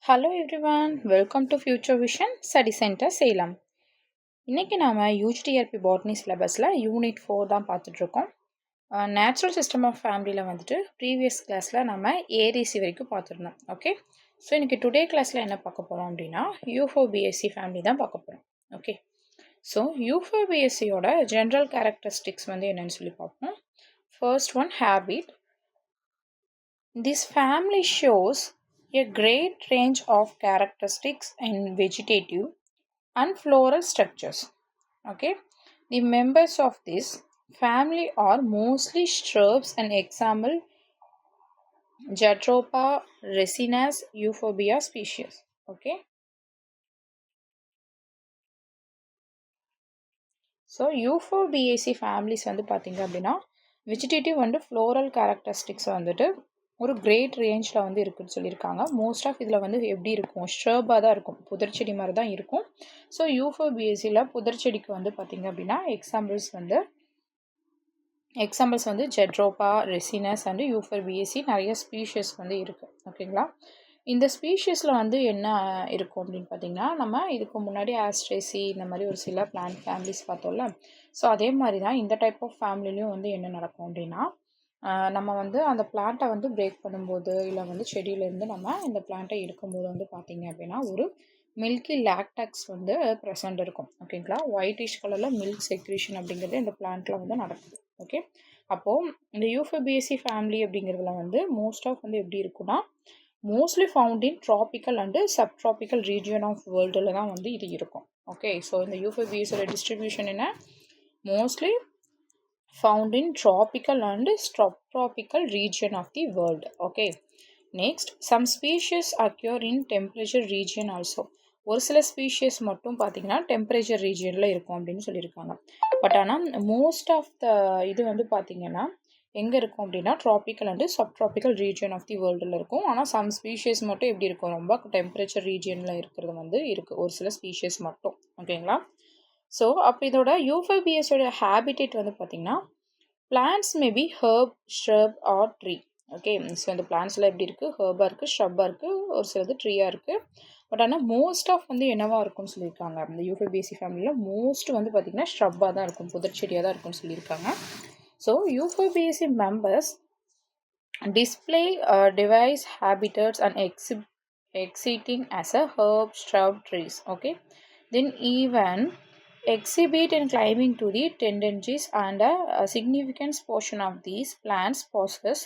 Hello everyone, welcome to future vision study centre Salem. இன்றைக்கி நாம் UGTRB botany சிலபஸில் unit 4 தான் பார்த்துட்ருக்கோம். நேச்சுரல் சிஸ்டம் ஆஃப் ஃபேமிலியில் வந்துட்டு ப்ரீவியஸ் கிளாஸில் நம்ம ஏரிசி வரைக்கும் பார்த்துருந்தோம். ஓகே, ஸோ இன்றைக்கி டுடே கிளாஸில் என்ன பார்க்க போகிறோம் அப்படின்னா யூஃபோபிஎஸ்சி ஃபேமிலி தான் பார்க்க போகிறோம். ஓகே, ஸோ யூஃபோபிஎஸ்சியோட ஜென்ரல் கேரக்டரிஸ்டிக்ஸ் வந்து என்னென்னு சொல்லி பார்ப்போம். First one, habit. This family shows a great range of characteristics in vegetative and floral structures. Okay, the members of this family are mostly shrubs and example Jatropha resinus euphorbia species. Okay, so Euphorbiaceae families வந்து பார்த்திங்க அப்படின்னா vegetative and floral characteristics வந்துட்டு ஒரு great ரேஞ்சில் வந்து இருக்குதுன்னு சொல்லியிருக்காங்க. Most of இதில் வந்து எப்படி இருக்கும், ஷ்ரபாக தான் இருக்கும், புதர்ச்செடி மாதிரி தான் இருக்கும். ஸோ யூஃபோபியேசியில் புதர்ச்செடிக்கு வந்து பார்த்திங்க அப்படின்னா எக்ஸாம்பிள்ஸ் வந்து ஜெட்ரோபா ரெசினஸ் அண்டு யூஃபோபியேசி நிறைய ஸ்பீஷஸ் வந்து இருக்குது. ஓகேங்களா, இந்த ஸ்பீஷஸில் வந்து என்ன இருக்கும் அப்படின்னு பார்த்திங்கன்னா, நம்ம இதுக்கு முன்னாடி ஆஸ்ட்ரேசி இந்த மாதிரி ஒரு சில பிளான்ட் ஃபேமிலிஸ் பார்த்தோம்ல. ஸோ அதே மாதிரி தான் இந்த டைப் ஆஃப் ஃபேமிலிலையும் வந்து என்ன நடக்கும் அப்படின்னா, நம்ம வந்து அந்த பிளான்ட்டை வந்து பிரேக் பண்ணும்போது இல்லை வந்து செடியிலேருந்து நம்ம இந்த பிளான்ட்டை எடுக்கும்போது வந்து பார்த்திங்க அப்படின்னா ஒரு மில்கி லாக்டாக்ஸ் வந்து ப்ரெசண்ட் இருக்கும். ஓகேங்களா, ஒயிட்டிஷ் கலரில் மில்க் செக்ரேஷன் அப்படிங்கிறது இந்த பிளான்ட்டில் வந்து நடக்குது. ஓகே, அப்போது இந்த யூஃபோபியேசி ஃபேமிலி அப்படிங்கிறதுல வந்து மோஸ்ட் ஆஃப் வந்து எப்படி இருக்குன்னா mostly found in tropical and subtropical region of வேர்ல்டில் தான் வந்து இது இருக்கும். ஓகே, ஸோ இந்த யூஃபோபியஸோட டிஸ்ட்ரிபியூஷன் என்ன, mostly found in tropical and subtropical region of the world. Okay, next some species occur in temperature region also. ஒரு சில ஸ்பீஷியஸ் மட்டும் பார்த்திங்கன்னா டெம்பரேச்சர் ரீஜியனில் இருக்கும் அப்படின்னு சொல்லியிருக்காங்க. பட் ஆனால் மோஸ்ட் ஆஃப் த இது வந்து பார்த்திங்கன்னா எங்கே இருக்கும் அப்படின்னா tropical and subtropical region of the வேர்ல்டில் இருக்கும். ஆனால் சம் ஸ்பீஷியஸ் மட்டும் எப்படி இருக்கும், ரொம்ப டெம்பரேச்சர் ரீஜியனில் இருக்கிறது வந்து இருக்குது, ஒரு சில ஸ்பீஷியஸ் மட்டும். ஓகேங்களா, ஸோ அப்போ இதோட யூஃபோபியஸோட ஹேபிடேட் வந்து பார்த்திங்கன்னா plants maybe herb, shrub or tree. Okay, so இந்த பிளான்ட்ஸில் எப்படி இருக்குது, ஹர்பாக இருக்குது, ஷ்ரப்பாக இருக்குது, ஒரு சிலது ட்ரீயாக இருக்குது. பட் ஆனால் மோஸ்ட் ஆஃப் வந்து என்னவாக இருக்கும்னு சொல்லியிருக்காங்க, இந்த யூஃபோபியேசி ஃபேமிலியில் மோஸ்ட் வந்து பார்த்திங்கன்னா ஷ்ரப்பாக தான் இருக்கும், புதர்ச்செடியாக தான் இருக்கும்னு சொல்லியிருக்காங்க. So, Euphorbiaceae members display device habitats and exhibiting as a herb, shrub, trees. Okay, then even exhibit in climbing to the tendencies, and a significant portion of these plants possess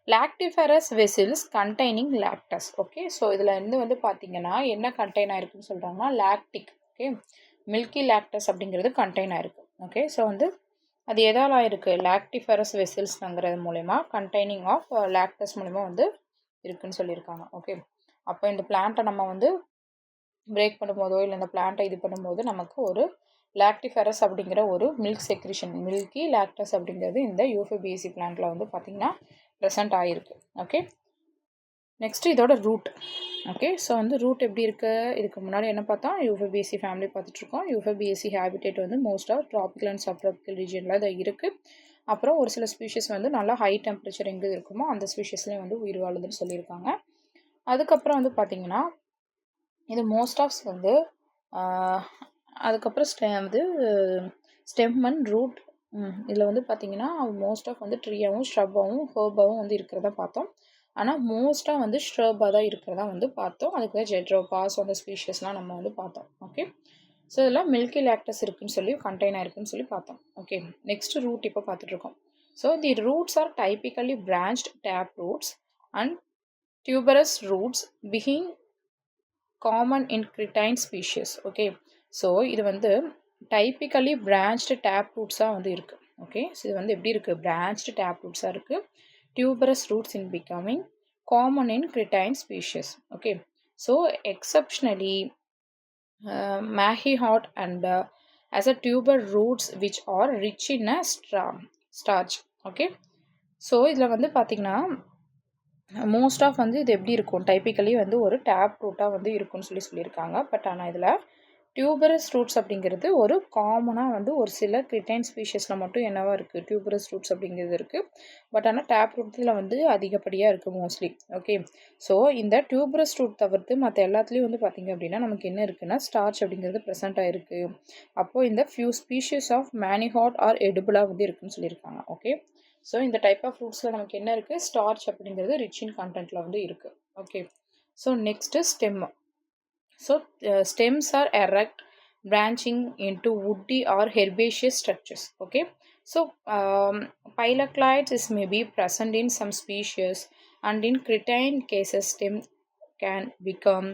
lactiferous vessels containing lactus. Okay, so இதில் இருந்து வந்து பார்த்தீங்கன்னா என்ன contain ஆயிருக்குன்னு சொல்கிறாங்கன்னா lactic. Okay, milky லாக்டஸ் அப்படிங்கிறது contain ஆயிருக்கு. Okay, so வந்து அது எதால் ஆயிருக்கு, லாக்டிஃபரஸ் வெசல்ஸ்ங்கிறது மூலயமா கண்டெய்னிங் ஆஃப் லாக்டஸ் மூலமா வந்து இருக்குன்னு சொல்லியிருக்காங்க. ஓகே, அப்போ இந்த பிளான்ட்டை நம்ம வந்து பிரேக் பண்ணும்போதோ இல்லை இந்த பிளான்ட்டை இது பண்ணும்போது நமக்கு ஒரு லாக்டிஃபரஸ் அப்படிங்கிற ஒரு மில்க் செக்ரிஷன், மில்கி லாக்டஸ் அப்படிங்கிறது இந்த யூஃபோபியேசி பிளான்ட்டில் வந்து பார்த்திங்கன்னா ப்ரெசென்ட் ஆகிருக்கு. ஓகே, நெக்ஸ்ட்டு இதோட ரூட். ஓகே, ஸோ வந்து ரூட் எப்படி இருக்குது, இதுக்கு முன்னாடி என்ன பார்த்தோம், யூஃபோபியேசி ஃபேமிலி பார்த்துட்ருக்கோம். யூஃபோபியேசி ஹேபிடேட் வந்து most of tropical and subtropical ரீஜனில் தான் இருக்குது. அப்புறம் ஒரு சில ஸ்பீஷஸ் வந்து நல்லா ஹை டெம்பரேச்சர் எங்கே இருக்குமோ அந்த ஸ்பீஷஸ்லேயும் வந்து உயிர் வாழுதுன்னு சொல்லியிருக்காங்க. அதுக்கப்புறம் வந்து பார்த்திங்கன்னா இது மோஸ்ட் ஆஃப்ஸ் வந்து அதுக்கப்புறம் வந்து ஸ்டெம் அண்ட் ரூட். இதில் வந்து பார்த்திங்கன்னா மோஸ்ட் ஆஃப் வந்து ட்ரீயாகவும் ஷ்ரப்பாகவும் ஹர்பாகவும் வந்து இருக்கிறதா பார்த்தோம். ஆனால் மோஸ்ட்டாக வந்து ஷ்ரப்பாக தான் இருக்கிறதா வந்து பார்த்தோம். அதுக்கு தான் ஜெட்ரோபாஸ் அந்த ஸ்பீஷஸ்லாம் நம்ம வந்து பார்த்தோம். ஓகே, ஸோ இதெல்லாம் மில்கி லாக்டஸ் இருக்குன்னு சொல்லி கண்டெய்ன் ஆயிருக்குன்னு சொல்லி பார்த்தோம். ஓகே, நெக்ஸ்ட் ரூட் இப்போ பார்த்துட்ருக்கோம். So the roots are typically branched tap roots and tuberous roots becoming common in certain species. Okay, so இது வந்து டைப்பிக்கலி பிரான்ச்டு டேப் ரூட்ஸாக வந்து இருக்குது. ஓகே, ஸோ இது வந்து எப்படி இருக்குது, பிரான்ச்டு டேப் ரூட்ஸாக இருக்குது. Tuberous roots in becoming common in cretain species. Okay, so exceptionally mahy-hot and as a tuber roots which are rich in a starch. Okay, so இதில் வந்து பார்த்திங்கன்னா மோஸ்ட் ஆஃப் வந்து இது எப்படி இருக்கும், டைப்பிக்கலி வந்து ஒரு டேப் ரூட்டாக வந்து இருக்கும்னு சொல்லியிருக்காங்க. பட் ஆனால் இதில் டியூபரஸ் ரூட்ஸ் அப்படிங்கிறது ஒரு காமனாக வந்து ஒரு சில கிரிட்டைன் ஸ்பீஷஸில் மட்டும் என்னவா இருக்குது, டியூபரஸ் ரூட்ஸ் அப்படிங்கிறது இருக்குது. பட் ஆனால் டேப் ரூட்ஸில் வந்து அதிகப்படியாக இருக்குது மோஸ்ட்லி. ஓகே, ஸோ இந்த டியூபரஸ் ரூட் தவிர்த்து மற்ற எல்லாத்துலேயும் வந்து பார்த்திங்க அப்படின்னா நமக்கு என்ன இருக்குன்னா ஸ்டார்ச் அப்படிங்கிறது ப்ரெசென்ட் ஆகிருக்கு. அப்போது இந்த ஃபியூ ஸ்பீஷஸ் ஆஃப் மேனிஹாட் ஆர் எடிபிளாக வந்து இருக்குதுன்னு சொல்லியிருக்காங்க. ஓகே, ஸோ இந்த டைப் ஆஃப் ஃப்ரூட்ஸில் நமக்கு என்ன இருக்குது, ஸ்டார்ச் அப்படிங்கிறது ரிச் இன் கண்டென்ட்டில் வந்து இருக்குது. Okay, so next stem. So stems are erect, branching into woody or herbaceous structures. Okay, so phylloclades is may be present in some species, and in cretin cases stem can become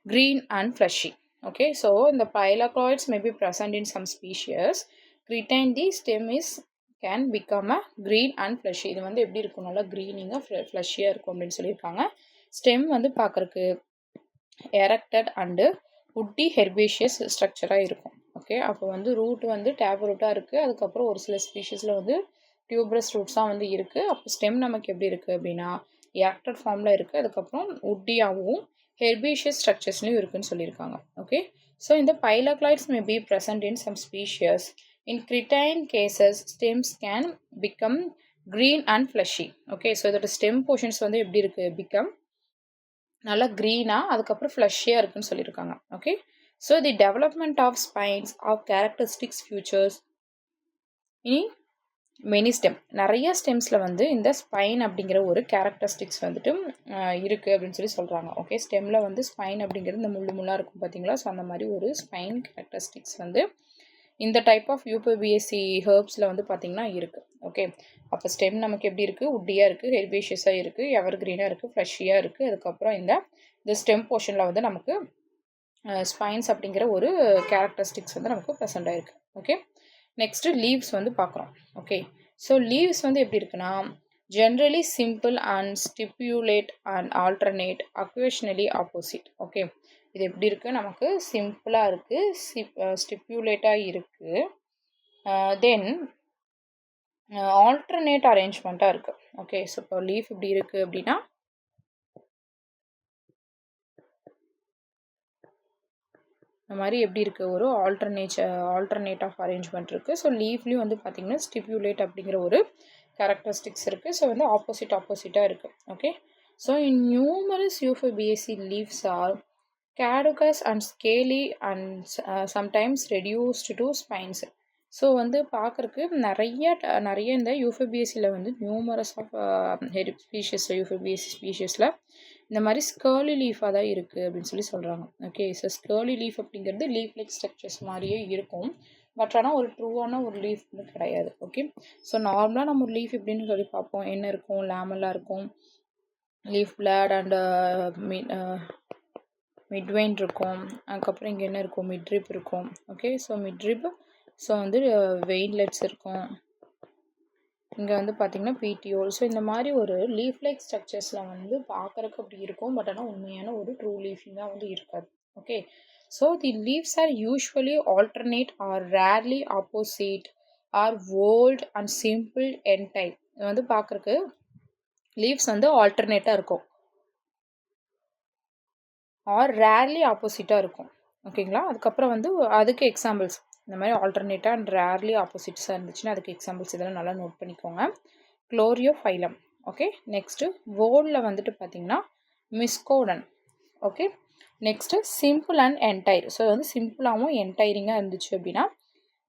green and fleshy. Okay, so the phylloclades may be present in some species. Cretin the stem is can become a green and fleshy. இது வந்து எப்படி இருக்கும், நல்லா க்ரீனிங்காக ஃப்ளஷியாக இருக்கும் அப்படின்னு சொல்லியிருக்காங்க. Stem வந்து பார்க்குறக்கு எரக்டட் அண்டு woody herbaceous ஸ்ட்ரக்சராக இருக்கும். ஓகே, அப்போ வந்து ரூட் வந்து டேப் ரூட்டாக இருக்குது. அதுக்கப்புறம் ஒரு சில ஸ்பீஷஸில் வந்து டியூபரஸ் ரூட்ஸாக வந்து இருக்குது. அப்போ ஸ்டெம் நமக்கு எப்படி இருக்குது அப்படின்னா எரக்டட் ஃபார்மில் இருக்குது. அதுக்கப்புறம் உட்டியாகவும் ஹெர்பேஷியஸ் ஸ்ட்ரக்சர்ஸ்லையும் இருக்குதுன்னு சொல்லியிருக்காங்க. ஓகே, ஸோ இந்த phylloclades may be present in some species. In certain cases stems can become green and fleshy. Okay, so இதோட ஸ்டெம் போர்ஷன்ஸ் வந்து எப்படி இருக்குது, பிகம் நல்லா க்ரீனாக அதுக்கப்புறம் ஃப்ளஷியாக இருக்குன்னு சொல்லியிருக்காங்க. Okay, so the development of spines of characteristics features in many stem. நிறைய ஸ்டெம்ஸில் வந்து இந்த ஸ்பைன் அப்படிங்கிற ஒரு கேரக்டரிஸ்டிக்ஸ் வந்துட்டு இருக்குது அப்படின்னு சொல்லி சொல்கிறாங்க. ஓகே, ஸ்டெம்மில் வந்து ஸ்பைன் அப்படிங்கிறது இந்த முள்ளாக இருக்கும் பார்த்தீங்களா, ஸோ அந்த மாதிரி ஒரு ஸ்பைன் கேரக்டரிஸ்டிக்ஸ் வந்து இந்த டைப் ஆஃப் யூபிஎஸ்சி ஹெர்ப்ஸில் வந்து பார்த்திங்கன்னா இருக்குது. ஓகே, அப்போ ஸ்டெம் நமக்கு எப்படி இருக்குது, உட்டியாக இருக்குது, ஹெர்பேஷியஸாக இருக்குது, எவர் க்ரீனாக இருக்குது, ஃப்ளஷியாக இருக்குது. அதுக்கப்புறம் இந்த ஸ்டெம் போர்ஷனில் வந்து நமக்கு ஸ்பைன்ஸ் அப்படிங்கிற ஒரு கேரக்டரிஸ்டிக்ஸ் வந்து நமக்கு ப்ரெசென்ட் ஆகிருக்கு. ஓகே, நெக்ஸ்ட்டு லீவ்ஸ் வந்து பார்க்குறோம். ஓகே, ஸோ லீவ்ஸ் வந்து எப்படி இருக்குன்னா generally simple and stipulate and alternate, occasionally opposite. Okay, இது எப்படி இருக்குது, நமக்கு சிம்பிளாக இருக்குது, ஸ்டிப்யூலேட்டாக இருக்குது, தென் ஆல்டர்னேட் அரேஞ்ச்மெண்ட்டாக இருக்குது. ஓகே, ஸோ இப்போ லீஃப் இப்படி இருக்குது அப்படின்னா இந்த மாதிரி எப்படி இருக்குது, ஒரு ஆல்டர்னேட் ஆஃப் அரேஞ்ச்மெண்ட் இருக்குது. ஸோ லீஃப்லேயும் வந்து பார்த்திங்கன்னா ஸ்டிப்யூலேட் அப்படிங்கிற ஒரு கேரக்டரிஸ்டிக்ஸ் இருக்குது. ஸோ வந்து ஆப்போசிட்டாக இருக்குது. Okay, so in numerous Euphorbiaceae leaves are caducous and scaly and sometimes reduced to spines. So வந்து பார்க்குறக்கு நிறைய இந்த யூஃபோர்பியேசியில் வந்து நியூமரஸ் ஆஃப் ஸ்பீஷஸ் யூஃபோர்பியேசி ஸ்பீஷஸில் இந்த மாதிரி ஸ்கர்லி லீஃபாக தான் இருக்குது அப்படின்னு சொல்லி சொல்கிறாங்க. ஓகே, ஸோ ஸ்கர்லி லீஃப் அப்படிங்கிறது லீஃப் லைக் ஸ்ட்ரக்சர்ஸ் மாதிரியே இருக்கும். பட் ஆனால் ஒரு ட்ரூவான ஒரு லீஃப் வந்து கிடையாது. ஓகே, ஸோ நார்மலாக நம்ம ஒரு லீஃப் எப்படின்னு சொல்லி பார்ப்போம், என்ன இருக்கும், லேமெல்லாம் இருக்கும், லீஃப் பிளாட் அண்ட் மிட்வெயின் இருக்கும். அதுக்கப்புறம் இங்கே என்ன இருக்கும், மிட்ரிப் இருக்கும். ஓகே, ஸோ மிட்ரிப், ஸோ வந்து வெயின்லெட்ஸ் இருக்கும். இங்கே வந்து பார்த்திங்கன்னா பிடிஓல். ஸோ இந்த மாதிரி ஒரு லீஃப் லைக் ஸ்ட்ரக்சர்ஸில் வந்து பார்க்குறக்கு அப்படி இருக்கும். பட் ஆனால் உண்மையான ஒரு ட்ரூ லீஃபிங்காக வந்து இருக்காது. Okay, so the leaves are usually alternate or rarely opposite or whorled and simple in type. இது வந்து பார்க்குறக்கு லீவ்ஸ் வந்து ஆல்டர்னேட்டாக இருக்கும் ஆர் ரேர்லி ஆப்போசிட்டாக இருக்கும். ஓகேங்களா, அதுக்கப்புறம் வந்து அதுக்கு எக்ஸாம்பிள்ஸ் இந்த மாதிரி ஆல்டர்னேட்டாக அண்ட் ரேர்லி ஆப்போசிட்ஸாக இருந்துச்சுன்னா அதுக்கு எக்ஸாம்பிள்ஸ் இதெல்லாம் நல்லா நோட் பண்ணிக்கோங்க. குளோரியோஃபைலம். ஓகே, நெக்ஸ்ட்டு வோல்டில் வந்துட்டு பார்த்திங்கன்னா மிஸ்கோடன். Okay, next simple and entire. So வந்து சிம்பிளாகவும் என்டைரிங்காக இருந்துச்சு அப்படின்னா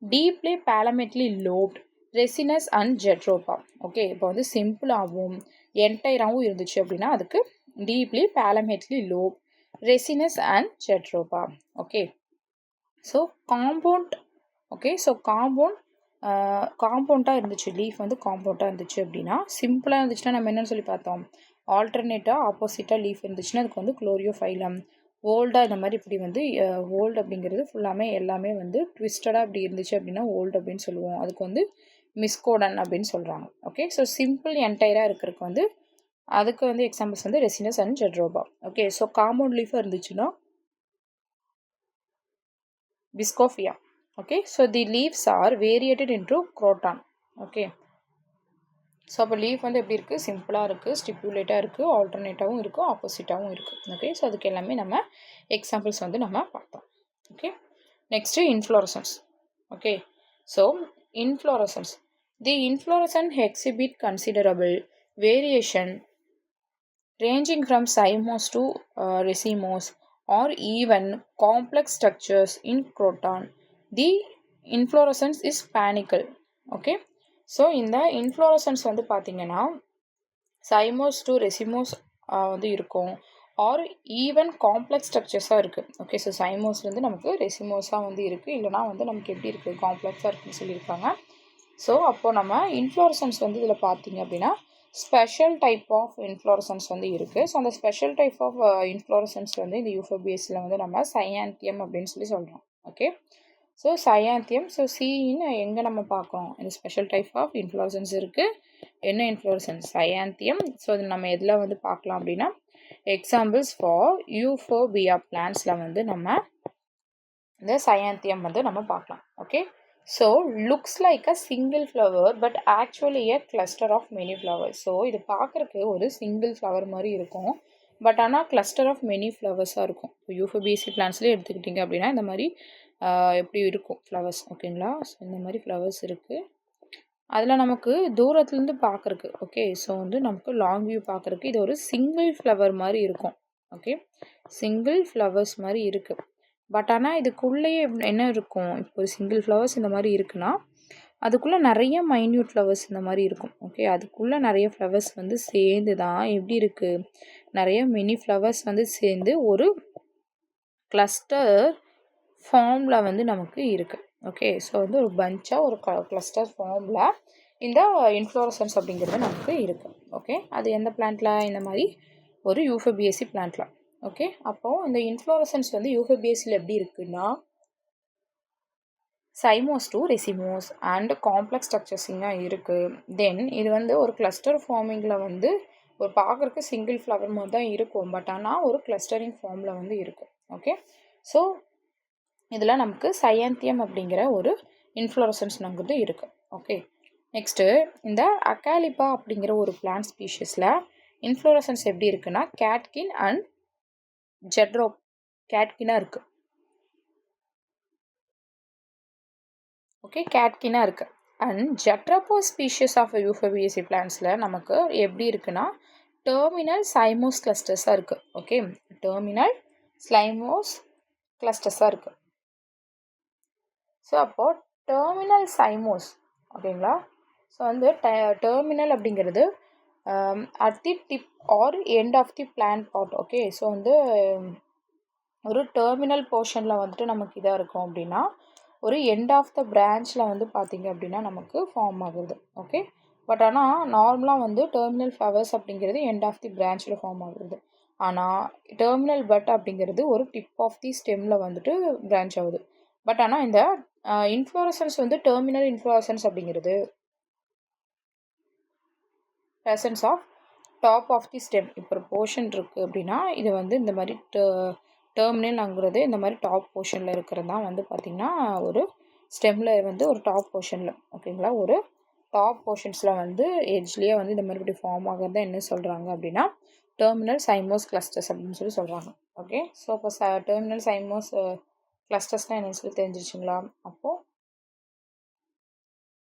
deeply palmately lobed, Ricinus and Jatropha. Okay, இப்போ வந்து சிம்பிளாகவும் என்டைராகவும் இருந்துச்சு அப்படின்னா அதுக்கு deeply palmately lobe, Ricinus and Jatropha. Okay, so compound. Okay, so காம்பவுண்டாக இருந்துச்சு, லீஃப் வந்து காம்பவுண்டாக இருந்துச்சு அப்படின்னா, சிம்பிளாக இருந்துச்சுன்னா நம்ம என்னென்னு சொல்லி பார்த்தோம், ஆல்டர்னேட்டாக ஆப்போசிட்டாக லீஃப் இருந்துச்சுன்னா அதுக்கு வந்து குளோரியோஃபைலம். ஓல்டாக இந்த மாதிரி இப்படி வந்து ஓல்டு அப்படிங்கிறது எல்லாமே வந்து ட்விஸ்டடாக அப்படி இருந்துச்சு அப்படின்னா ஓல்டு அப்படின்னு சொல்லுவோம். அதுக்கு வந்து மிஸ்கோடன் அப்படின்னு சொல்கிறாங்க. ஓகே, ஸோ சிம்பிள் என்டைராக இருக்கிறதுக்கு வந்து அதுக்கு வந்து எக்ஸாம்பிள்ஸ் வந்து Ricinus and Jatropha. Okay, so compound லீஃபாக இருந்துச்சுன்னா விஸ்கோஃபியா. Okay, so the leaves are variegated into Croton. Okay, so அப்போ லீஃப் வந்து எப்படி இருக்குது, சிம்பிளாக இருக்குது, ஸ்டிப்யூலேட்டாக இருக்குது, ஆல்டர்னேட்டாகவும் இருக்குது, ஆப்போசிட்டாகவும் இருக்குது. ஓகே, ஸோ அதுக்கு எல்லாமே நம்ம எக்ஸாம்பிள்ஸ் வந்து நம்ம பார்த்தோம். Okay, Next, inflorescence. Okay, so inflorescence. The inflorescence exhibit considerable variation ranging from cymose to racemose or even complex structures in croton. The inflorescence is panicle. Okay, so இந்த inflorescence வந்து பார்த்தீங்கன்னா cymose to racemose வந்து இருக்கும் R even complex ஸ்ட்ரக்சர்ஸாக இருக்குது. Okay, so சைமோஸ்லேருந்து நமக்கு ரெசிமோஸாக வந்து இருக்குது, இல்லைனா வந்து நமக்கு எப்படி இருக்குது காம்ப்ளெக்ஸாக இருக்குதுன்னு சொல்லியிருக்காங்க. ஸோ அப்போது நம்ம இன்ஃப்ளோரசன்ஸ் வந்து இதில் பார்த்தீங்க அப்படின்னா ஸ்பெஷல் டைப் ஆஃப் இன்ஃப்ளோரசன்ஸ் வந்து இருக்குது. ஸோ அந்த ஸ்பெஷல் டைப் ஆஃப் இன்ஃப்ளோரசன்ஸ் வந்து இந்த யூஃபோபியஸில் வந்து நம்ம சையாந்தியம் அப்படின்னு சொல்லி சொல்கிறோம். Okay, so cyathium. ஸோ சின்னு எங்கே நம்ம பார்க்குறோம், இந்த ஸ்பெஷல் டைப் ஆஃப் இன்ஃப்ளோரசன்ஸ் இருக்குது. என்ன இன்ஃப்ளோரசன்ஸ்? சையாந்தியம். ஸோ இது நம்ம எதில் வந்து பார்க்கலாம் அப்படின்னா எக்ஸாம்பிள்ஸ் ஃபார் யூஃபோபியா பிளான்ஸில் வந்து நம்ம இந்த சையாந்தியம் வந்து நம்ம பார்க்கலாம். Okay, so looks like a single flower but actually a cluster of many flowers. So இது பார்க்குறக்கு ஒரு சிங்கிள் ஃப்ளவர் மாதிரி இருக்கும், பட் ஆனால் கிளஸ்டர் ஆஃப் மெனி ஃப்ளவர்ஸாக இருக்கும். யூஃபோபியசி பிளான்ஸ்லேயே எடுத்துக்கிட்டிங்க அப்படின்னா இந்த மாதிரி எப்படி இருக்கும் ஃப்ளவர்ஸ். ஓகேங்களா, ஸோ இந்த மாதிரி ஃப்ளவர்ஸ் இருக்குது. அதில் நமக்கு தூரத்துலேருந்து பார்க்குறக்கு, ஓகே, ஸோ வந்து நமக்கு லாங் வியூ பார்க்குறக்கு இது ஒரு சிங்கிள் ஃப்ளவர் மாதிரி இருக்கும். ஓகே, சிங்கிள் ஃப்ளவர்ஸ் மாதிரி இருக்குது, பட் ஆனால் இதுக்குள்ளேயே என்ன இருக்கும், இப்போ ஒரு சிங்கிள் ஃப்ளவர்ஸ் இந்த மாதிரி இருக்குன்னா அதுக்குள்ளே நிறைய மைன்யூட் ஃப்ளவர்ஸ் இந்த மாதிரி இருக்கும். ஓகே, அதுக்குள்ளே நிறைய ஃப்ளவர்ஸ் வந்து சேர்ந்து தான் எப்படி இருக்குது, நிறைய மினி ஃப்ளவர்ஸ் வந்து சேர்ந்து ஒரு கிளஸ்டர் ஃபார்மில் வந்து நமக்கு இருக்குது. ஓகே, ஸோ வந்து ஒரு பஞ்சாக ஒரு கிளஸ்டர் ஃபார்மில் இந்த இன்ஃப்ளோரசன்ஸ் அப்படிங்கிறது நமக்கு இருக்குது. ஓகே, அது எந்த பிளான்ட்டில், இந்த மாதிரி ஒரு யூஃபோபியசி பிளான்ட்டில். ஓகே, அப்போது இந்த இன்ஃப்ளோரசன்ஸ் வந்து யூஃபோபியஸில் எப்படி இருக்குன்னா cymose to racemose and complex ஸ்ட்ரக்சர்ஸிங்காக இருக்குது. தென் இது வந்து ஒரு கிளஸ்டர் ஃபார்மிங்கில் வந்து ஒரு பார்க்குறக்கு சிங்கிள் ஃப்ளவர் மாதிரி தான் இருக்கும், பட் ஆனால் ஒரு கிளஸ்டரிங் ஃபார்மில் வந்து இருக்குது. ஓகே, ஸோ இதில் நமக்கு சையாந்தியம் அப்படிங்கிற ஒரு இன்ஃப்ளோரசன்ஸ் நமக்கு இருக்குது. ஓகே, நெக்ஸ்ட்டு இந்த அகாலிப்பா அப்படிங்கிற ஒரு பிளான்ட் ஸ்பீஷஸில் இன்ஃப்ளோரசன்ஸ் எப்படி இருக்குன்னா கேட்கின் அண்ட் ஜெட்ரோப் கேட்கினாக இருக்குது. ஓகே, கேட்கினாக இருக்குது. அண்ட் ஜெட்ரோப்போ ஸ்பீஷஸ் ஆஃப் யூஃபோபியசி பிளான்ஸில் நமக்கு எப்படி இருக்குன்னா டெர்மினல் சைமோஸ் கிளஸ்டர்ஸாக இருக்குது. ஓகே, டெர்மினல் ஸ்லைமோஸ் கிளஸ்டர்ஸாக இருக்குது. ஸோ அப்போது டெர்மினல் சைமோஸ் ஓகேங்களா, ஸோ வந்து டெர்மினல் அப்படிங்கிறது at the tip or end of the plant part. Okay, so வந்து ஒரு டெர்மினல் போர்ஷனில் வந்துட்டு நமக்கு இதாக இருக்கும் அப்படின்னா ஒரு எண்ட் ஆஃப் த பிரான்ச்சில் வந்து பார்த்திங்க அப்படின்னா நமக்கு ஃபார்ம் ஆகுது. ஓகே, பட் ஆனால் நார்மலாக வந்து டெர்மினல் ஃப்ளவர்ஸ் அப்படிங்கிறது எண்ட் ஆஃப் தி பிரான்ச்சில் ஃபார்ம் ஆகுது. ஆனால் டெர்மினல் பட் அப்படிங்கிறது ஒரு டிப் ஆஃப் தி ஸ்டெம்மில் வந்துட்டு பிரான்ச் ஆகுது. பட் ஆனால் இந்த இன்ஃப்ளோரசன்ஸ் வந்து டெர்மினல் இன்ஃப்ளோரசன்ஸ் அப்படிங்கிறது presence of top of the stem. இப்போ ஒரு போர்ஷன் இருக்குது அப்படின்னா இது வந்து இந்த மாதிரி டெர்மினல்ங்கிறது இந்த மாதிரி டாப் போர்ஷனில் இருக்கிறது தான் வந்து பார்த்திங்கன்னா ஒரு ஸ்டெம்மில் வந்து ஒரு டாப் போர்ஷனில். ஓகேங்களா, ஒரு டாப் போர்ஷன்ஸில் வந்து எட்ஜ்லேயே வந்து இந்த மாதிரி இப்படி ஃபார்ம் ஆகிறது தான் என்ன சொல்கிறாங்க அப்படின்னா டெர்மினல் சைமோஸ் கிளஸ்டர்ஸ் அப்படின்னு சொல்லி சொல்கிறாங்க. ஓகே, ஸோ இப்போ டெர்மினல் சைமோஸ் கிளஸ்டர்ஸ்னால் என்னன்னு சொல்லி தெரிஞ்சிச்சுங்களா? அப்போது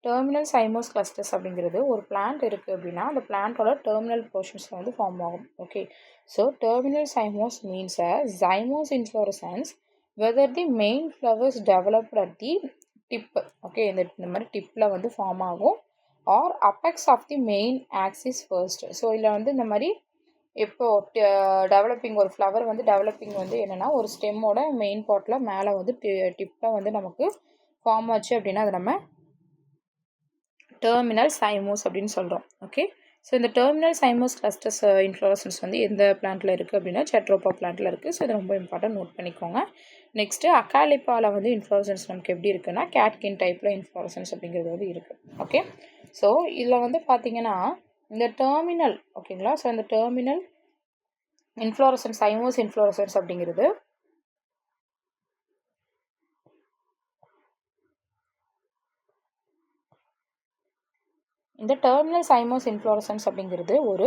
டெர்மினல் சைமோஸ் கிளஸ்டர்ஸ் அப்படிங்கிறது ஒரு பிளான்ட் இருக்குது அப்படின்னா அந்த பிளான்ட்டோட டெர்மினல் போர்ஷன்ஸில் வந்து ஃபார்ம் ஆகும். Okay, so terminal cymose means a cymose inflorescence whether the main flowers developed at the tip. Okay, இந்த மாதிரி டிப்பில் வந்து ஃபார்ம் ஆகும் or apex of the main axis first. So இதில் வந்து இந்த மாதிரி எப்போ டெவலப்பிங் ஒரு ஃப்ளவர் வந்து டெவலப்பிங் வந்து என்னென்னா ஒரு ஸ்டெம்மோட மெயின் பார்ட்டில் மேலே வந்து டிப்பில் வந்து நமக்கு ஃபார்ம் ஆச்சு அப்படின்னா அது நம்ம டெர்மினல் சைமோஸ் அப்படின்னு சொல்கிறோம். ஓகே, ஸோ இந்த டெர்மினல் சைமோஸ் கிளஸ்டர்ஸ் இன்ஃப்ளோரசன்ஸ் வந்து எந்த பிளான்ட்டில் இருக்குது அப்படின்னா ஜெட்ரோப்பா பிளான்ட்டில் இருக்குது. ஸோ இது ரொம்ப இம்பார்ட்டன்ட், நோட் பண்ணிக்கோங்க. நெக்ஸ்ட்டு அகாலிப்பாவில் வந்து இன்ஃப்ளோரசன்ஸ் நமக்கு எப்படி இருக்குன்னா கேட்கின் டைப்பில் இன்ஃப்ளோரசன்ஸ் அப்படிங்கிறது வந்து இருக்குது. ஓகே, ஸோ இதில் வந்து பார்த்திங்கன்னா இந்த டெர்மினல் ஓகேங்களா, ஸோ இந்த டெர்மினல் இன்ஃப்ளோரசன்ஸ் சைமோஸ் இன்ஃப்ளோரசன்ஸ் அப்படிங்கிறது இந்த டெர்மினல் சைமோஸ் இன்ஃப்ளோரசன்ஸ் அப்படிங்கிறது ஒரு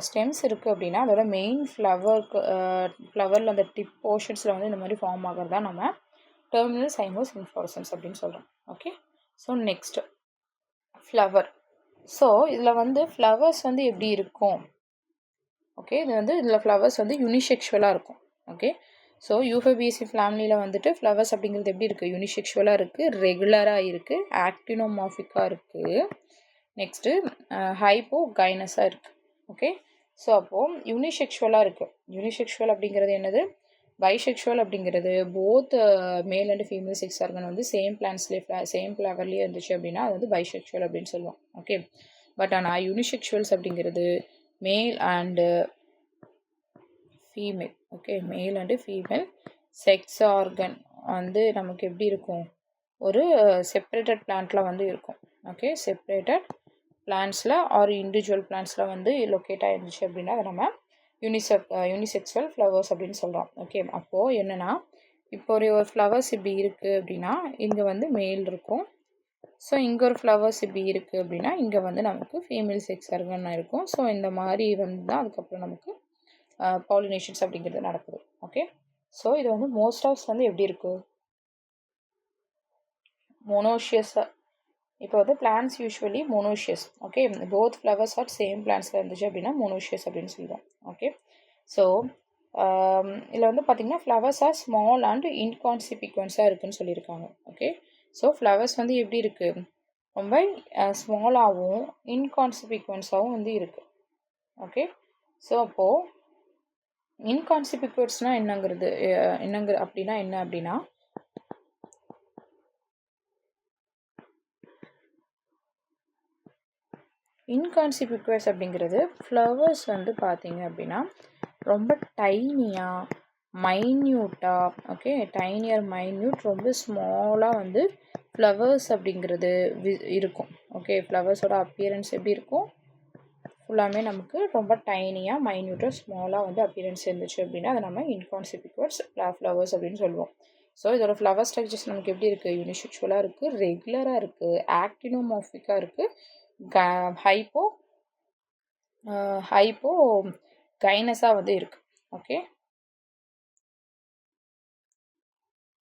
ஸ்டெம்ஸ் இருக்குது அப்படின்னா அதோட மெயின் ஃப்ளவரில் அந்த டிப் போர்ஷன்ஸில் வந்து இந்த மாதிரி ஃபார்ம் ஆகிறது தான் நம்ம டெர்மினல் சைமோஸ் இன்ஃப்ளோரசன்ஸ் அப்படின்னு சொல்கிறோம். Okay, so next flower. So இதில் வந்து ஃப்ளவர்ஸ் வந்து எப்படி இருக்கும்? ஓகே, இது வந்து இதில் ஃப்ளவர்ஸ் வந்து யூனிசெக்ஷுவலாக இருக்கும். ஓகே, ஸோ யூஃபோர்பியேசி ஃபேமிலியில் வந்துட்டு ஃப்ளவர்ஸ் அப்படிங்கிறது எப்படி இருக்குது? யூனிசெக்ஷுவலாக இருக்குது, ரெகுலராக இருக்குது, ஆக்டினோமார்பிக்காக இருக்குது, நெக்ஸ்ட்டு ஹைப்போகைனஸாக இருக்குது. ஓகே, ஸோ அப்போது யூனிசெக்ஷுவலாக இருக்குது. யூனிசெக்ஷுவல் அப்படிங்கிறது என்னது? பைசெக்ஷுவல் அப்படிங்கிறது both male and female sex organ வந்து சேம் பிளான்ஸ்லேயே சேம் ஃப்ளவர்லேயே இருந்துச்சு அப்படின்னா அது வந்து பைசெக்ஷுவல் அப்படின்னு சொல்லுவோம். ஓகே, பட் ஆனால் யூனிசெக்ஷுவல்ஸ் அப்படிங்கிறது மேல் அண்டு ஃபீமேல், ஓகே, மேல் அண்டு ஃபீமேல் செக்ஸ் ஆர்கன் வந்து நமக்கு எப்படி இருக்கும்? ஒரு செப்பரேட்டட் பிளான்ட்டில் வந்து இருக்கும். ஓகே, செப்பரேட்டட் பிளான்ட்ஸில் ஆர் இண்டிவிஜுவல் பிளான்ட்ஸில் வந்து லொக்கேட் ஆகிருந்துச்சு அப்படின்னா அதை நம்ம யூனிசெக்சுவல் ஃப்ளவர்ஸ் அப்படின்னு சொல்கிறோம். ஓகே, அப்போது என்னென்னா இப்போ ஒரு ஃப்ளவர்ஸ் இப்படி இருக்குது அப்படின்னா இங்கே வந்து மேல் இருக்கும். ஸோ இங்கே ஒரு ஃப்ளவர்ஸ் இப்படி இருக்குது அப்படின்னா இங்கே வந்து நமக்கு ஃபீமேல் செக்ஸ் ஆர்கன் இருக்கும். ஸோ இந்த மாதிரி வந்து தான் அதுக்கப்புறம் நமக்கு பாலினேஷன்ஸ் அப்படிங்கிறது நடக்குது. ஓகே, ஸோ இது வந்து மோஸ்ட் ஆஃப்ஸ் வந்து எப்படி இருக்குது? மோனோஷியஸாக. இப்போ வந்து plants usually monoecious. Okay, both flowers are same பிளான்ஸில் இருந்துச்சு அப்படின்னா மோனோஷியஸ் அப்படின்னு சொல்லுவோம். ஓகே, ஸோ இதில் வந்து பார்த்திங்கன்னா ஃப்ளவர்ஸ் ஆர் ஸ்மால் அண்ட் இன்கான்சிக்வன்ஸாக இருக்குதுன்னு சொல்லியிருக்காங்க. ஓகே, ஸோ ஃப்ளவர்ஸ் வந்து எப்படி இருக்குது? ரொம்ப ஸ்மாலாகவும் இன்கான்சிக்வன்ஸாகவும் வந்து இருக்குது. ஓகே, ஸோ அப்போது இன்கான்சிக்வன்ஸ்னால் என்னங்கிறது அப்படின்னா என்ன அப்படின்னா இன்கான்சிக்வஸ் அப்படிங்கிறது ஃப்ளவர்ஸ் வந்து பார்த்திங்க அப்படின்னா ரொம்ப டைனியாக மைன்யூட்டாக, ஓகே, டைனியர் மைன்யூட் ரொம்ப ஸ்மாலாக வந்து ஃப்ளவர்ஸ் அப்படிங்கிறது இருக்கும். ஓகே, ஃப்ளவர்ஸோட அப்பியரன்ஸ் எப்படி இருக்கும்? ஃபுல்லாமே நமக்கு ரொம்ப டைனியாக மைன்யூட்டாக ஸ்மாலாக வந்து அப்பியரன்ஸ் இருந்துச்சு அப்படின்னா அதை நம்ம இன்கான்சிக்வஸ் ஃப்ளவர்ஸ் அப்படின்னு சொல்லுவோம். ஸோ இதோட ஃப்ளவர் ஸ்ட்ரக்சர்ஸ் நமக்கு எப்படி இருக்குது? யூனிசெக்சுவலாக இருக்குது, ரெகுலராக இருக்குது, ஆக்டினோமார்பிக்காக இருக்குது, ஹைப்போகைனஸாக வந்து இருக்குது. ஓகே,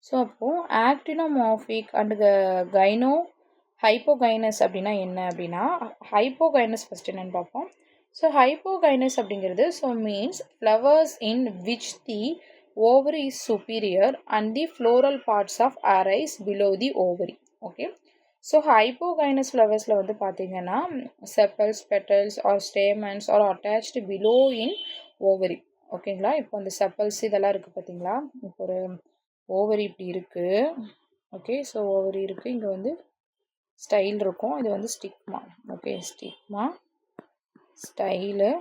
ஸோ அப்போது ஆக்டினோமார்பிக் அண்ட் ஹைப்போகைனஸ் அப்படின்னா என்ன அப்படின்னா ஹைப்போகைனஸ் ஃபஸ்ட் என்னன்னு பார்ப்போம். ஸோ ஹைப்போகைனஸ் அப்படிங்கிறது so means flowers in which the ovary is superior and the floral parts of arise below the ovary. Okay, so hypogynous ஃப்ளவர்ஸில் வந்து பார்த்திங்கன்னா sepals, petals or stamens are attached below in ovary. ஓகேங்களா, இப்போ அந்த செப்பல்ஸ் இதெல்லாம் இருக்குது பார்த்தீங்களா? இப்போ ஒரு ஓவரி இப்படி இருக்குது. ஓகே, ஸோ ஓவரி இருக்குது, இங்கே வந்து ஸ்டைல் இருக்கும், இது வந்து stigma. Okay, stigma, style.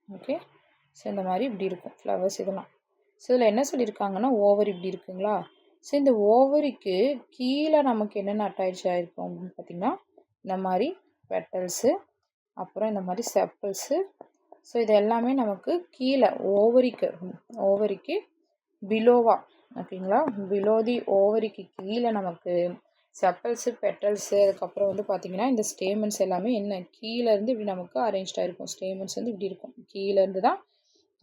Okay, so இந்த மாதிரி இப்படி இருக்கும் ஃப்ளவர்ஸ் இதெல்லாம். ஸோ இதில் என்ன சொல்லியிருக்காங்கன்னா ஓவரி இப்படி இருக்குங்களா? ஸோ இந்த ஓவரிக்கு கீழே நமக்கு என்னென்ன அட்டாச் ஆகிருக்கும் அப்படின்னு பார்த்திங்கன்னா இந்த மாதிரி பெட்டல்ஸு, அப்புறம் இந்த மாதிரி செப்பல்ஸு. ஸோ இது எல்லாமே நமக்கு கீழே ஓவரிக்கு பிலோவா, ஓகேங்களா, பிலோ தி ஓவரிக்கு கீழே நமக்கு செப்பல்ஸு, பெட்டல்ஸு, அதுக்கப்புறம் வந்து பார்த்திங்கன்னா இந்த ஸ்டேமன்ஸ் எல்லாமே என்ன கீழேருந்து இப்படி நமக்கு அரேஞ்ச்டாக இருக்கும். ஸ்டேமன்ஸ் வந்து இப்படி இருக்கும், கீழேருந்து தான்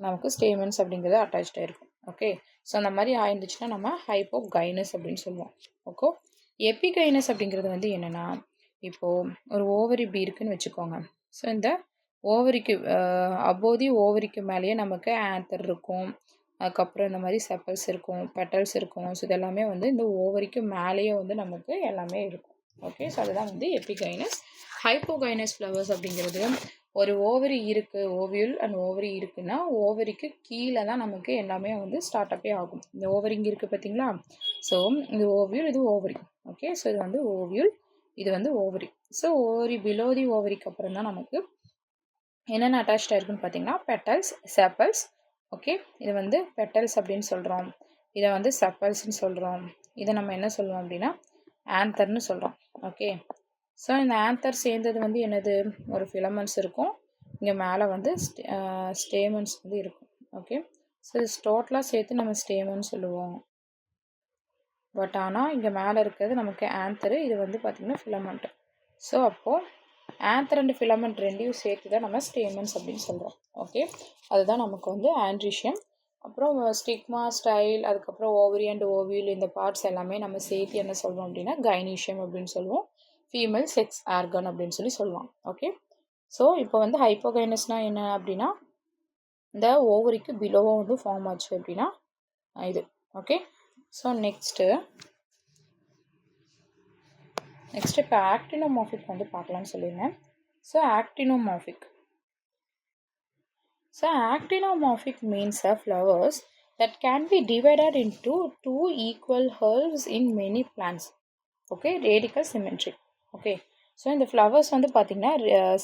நமக்கு ஸ்டேமன்ஸ் அப்படிங்கிறது அட்டாச்சாக இருக்கும். ஓகே, ஸோ அந்த மாதிரி ஆயிருந்துச்சுன்னா நம்ம ஹைப்போகைனஸ் அப்படின்னு சொல்லுவோம். ஓகே, எபிகைனஸ் அப்படிங்கிறது வந்து என்னென்னா இப்போது ஒரு ஓவரி இப்படி இருக்குன்னு வச்சுக்கோங்க. ஸோ இந்த ஓவரிக்கு அபோதி ஓவரிக்கு மேலேயே நமக்கு ஆந்தர் இருக்கும், அதுக்கப்புறம் இந்த மாதிரி செப்பல்ஸ் இருக்கும், பெட்டல்ஸ் இருக்கும். ஸோ இதெல்லாமே வந்து இந்த ஓவரிக்கு மேலேயே வந்து நமக்கு எல்லாமே இருக்கும். ஓகே, ஸோ அதுதான் வந்து எபிகைனஸ். ஹைப்போகைனஸ் ஃப்ளவர்ஸ் அப்படிங்கிறது ஒரு ஓவரி இருக்குது, ஓவியூல் அண்ட் ஓவரி இருக்குன்னா ஓவரிக்கு கீழே தான் நமக்கு எல்லாமே வந்து ஸ்டார்ட் அப்பே ஆகும். இந்த ஓவரி இங்கே இருக்குது பார்த்தீங்களா? ஸோ இது ஓவியூல், இது ஓவரி. ஓகே, ஸோ இது வந்து ஓவியூல், இது வந்து ovary. So ovary below the ஓவரிக்கு அப்புறம் தான் நமக்கு என்னென்ன அட்டாச்சாக இருக்குன்னு பார்த்தீங்கன்னா பெட்டல்ஸ், செப்பல்ஸ். ஓகே, இது வந்து பெட்டல்ஸ் அப்படின்னு சொல்கிறோம், இதை வந்து செப்பல்ஸ்ன்னு சொல்கிறோம், இதை நம்ம என்ன சொல்லுவோம் அப்படின்னா ஆந்தர்னு சொல்கிறோம். ஓகே, ஸோ இந்த ஆந்தர் சேர்ந்தது வந்து என்னது? ஒரு ஃபிலமெண்ட்ஸ் இருக்கும், இங்கே மேலே வந்து ஸ்டேமன்ஸ் வந்து இருக்கும். ஓகே, ஸோ இது டோட்டலாக சேர்த்து நம்ம ஸ்டேமன் சொல்லுவோம். பட் ஆனால் இங்கே மேலே இருக்கிறது நமக்கு ஆந்தரு, இது வந்து பார்த்திங்கன்னா ஃபிலமெண்ட்டு. ஸோ அப்போது ஆந்தர் அண்ட் ஃபிலமெண்ட் ரெண்டையும் சேர்த்து தான் நம்ம ஸ்டேமன்ஸ் அப்படின்னு சொல்கிறோம். ஓகே, அதுதான் நமக்கு வந்து ஆண்ட்ரிஷியம். அப்புறம் ஸ்டிக்மா, ஸ்டைல், அதுக்கப்புறம் ஓவரி அண்ட் ஓவியூல் இந்த பார்ட்ஸ் எல்லாமே நம்ம சேர்த்து என்ன சொல்கிறோம் அப்படின்னா கைனீஷியம் அப்படின்னு சொல்லுவோம். ஃபீமேல் செக்ஸ் ஆர்கன் அப்படின்னு சொல்லுவோம். ஓகே. ஸோ இப்போ வந்து ஹைப்போகைனஸ்னால் என்ன அப்படின்னா இந்த ஓவரிக்கு பிலோவாக வந்து ஃபார்ம் ஆச்சு அப்படின்னா இது. ஓகே. ஸோ நெக்ஸ்ட்டு இப்போ ஆக்டினோமார்பிக் வந்து பார்க்கலான்னு சொல்லியிருந்தேன். So actinomorphic means flowers that can be divided into two equal halves in many plants. Okay, radical symmetric. Okay, so இந்த flowers வந்து பார்த்தீங்கன்னா